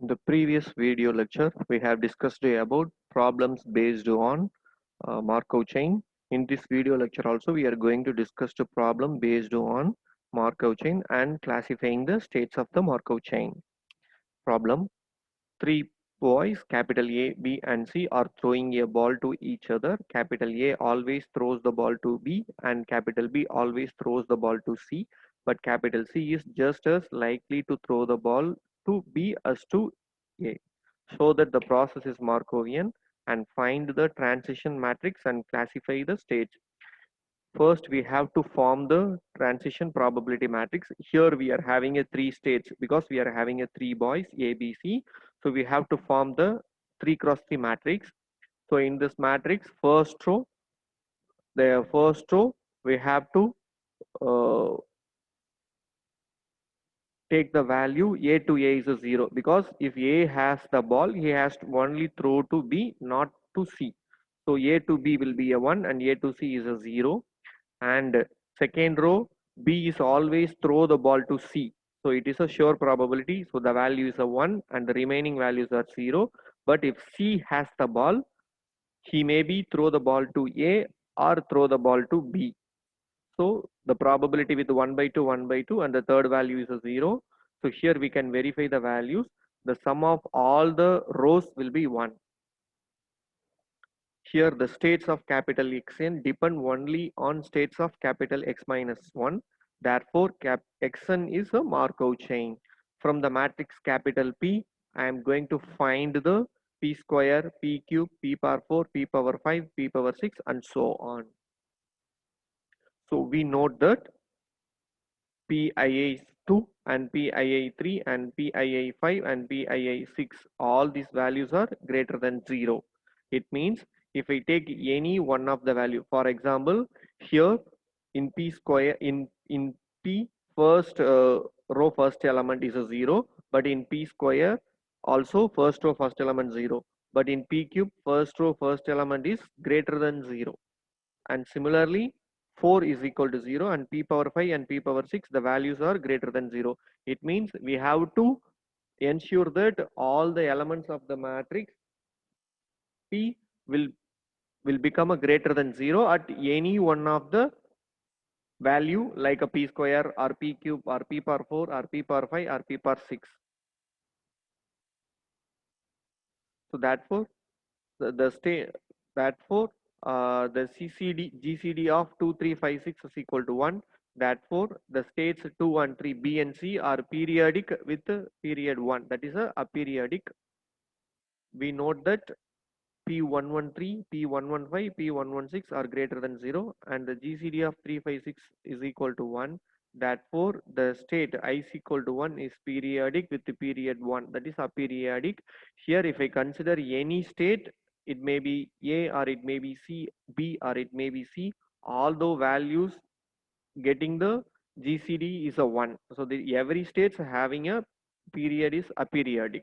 In the previous video lecture, we have discussed about problems based on Markov chain. In this video lecture also, we are going to discuss the problem based on Markov chain and classifying the states of the Markov chain. Problem: three boys, capital A, B and C are throwing a ball to each other. Capital A always throws the ball to B and capital B always throws the ball to C, but capital C is just as likely to throw the ball to B as to A. Show that the process is Markovian and find the transition matrix and classify the states. First, we have to form the transition probability matrix. Here we are having a three states because we are having a three boys A, B, C. So we have to form the 3 cross 3 matrix. So in this matrix, first row, we have to uh, take the value A to A is a 0 because if A has the ball, he has to only throw to B, not to C. So A to B will be a 1 and A to C is a 0. And second row, B is always throw the ball to C. So it is a sure probability. So the value is a 1 and the remaining values are 0. But if C has the ball, he maybe throw the ball to A or throw the ball to B. So the probability with 1 by 2, 1 by 2 and the third value is a 0. So here we can verify the values. The sum of all the rows will be 1. Here the states of capital Xn depend only on states of capital X minus 1. Therefore, Xn is a Markov chain. From the matrix capital P, I am going to find the P square, P cube, P power 4, P power 5, P power 6 and so on. So we note that PIA 2 and PIA 3 and PIA 5 and PIA 6, all these values are greater than 0. It means if I take any one of the value, for example, here in P square, in P first row first element is a 0, but in P square also first row first element 0, but in P cube first row first element is greater than 0. And similarly 4 is equal to 0 and P power 5 and P power 6 the values are greater than 0. It means we have to ensure that all the elements of the matrix P will become a greater than 0 at any one of the value like a P square or P cube or P power 4 or P power 5 or P power 6. So the state therefore the GCD of 2 3 5 6 is equal to 1. Therefore the states 2 and 3 B and C are periodic with period 1, that is a aperiodic. We note that P113, P115, P116 are greater than 0 and the GCD of 356 is equal to 1. Therefore, the state I is equal to 1 is periodic with the period 1, that is aperiodic. Here, if I consider any state, it may be A or it may be C, B or it may be C, although values getting the GCD is a 1. So, every state having a period is aperiodic.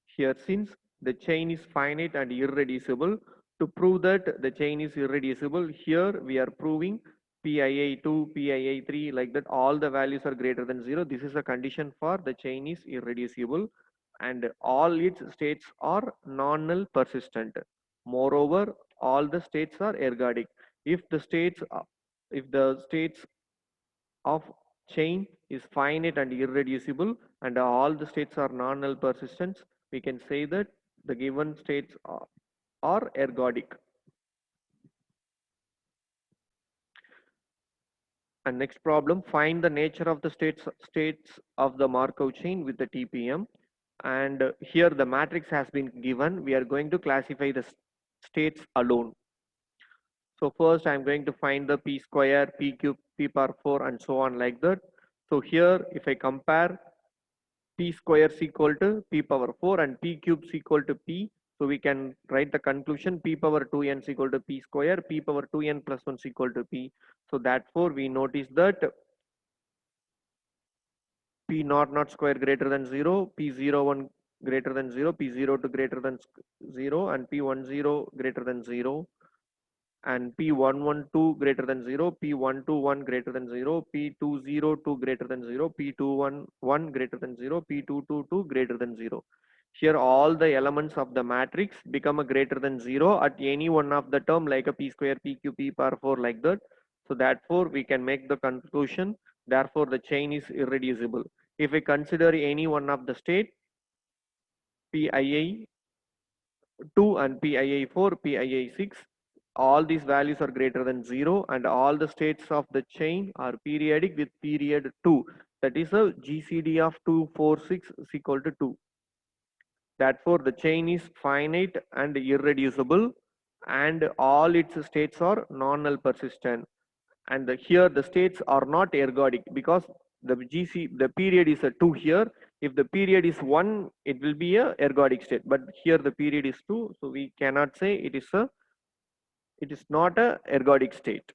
Here, since the chain is finite and irreducible, to prove that the chain is irreducible, here we are proving PIA2, PIA3 like that all the values are greater than 0. This is a condition for the chain is irreducible and all its states are non-null persistent. Moreover, all the states are ergodic. If the states of chain is finite and irreducible and all the states are non-null persistents, we can say that the given states are ergodic. And next problem, find the nature of the states of the Markov chain with the TPM. And here the matrix has been given. We are going to classify the states alone. So first I'm going to find the P square, P cube, P power 4 and so on like that. So here if I compare P square is equal to P power 4 and P cube is equal to P. So we can write the conclusion P power 2n is equal to P square, P power 2n plus 1 is equal to P. So therefore we notice that P naught naught square greater than 0, P01 greater than 0, P02 greater than 0 and P10 greater than 0. and P112 greater than 0, P121 greater than 0, P202 greater than 0, P211 greater than 0, P222 greater than 0. Here all the elements of the matrix become a greater than 0 at any one of the term, like a P square, PQ, P power 4, like that. So therefore we can make the conclusion, therefore the chain is irreducible. If we consider any one of the state, PII 2 and PII 4, PII 6, all these values are greater than 0 and all the states of the chain are periodic with period 2. That is a GCD of 246 is equal to 2. Therefore, the chain is finite and irreducible and all its states are non-null persistent. And here the states are not ergodic because the period is a 2 here. If the period is 1, it will be a ergodic state, but here the period is 2, so we cannot say it is not a ergodic state.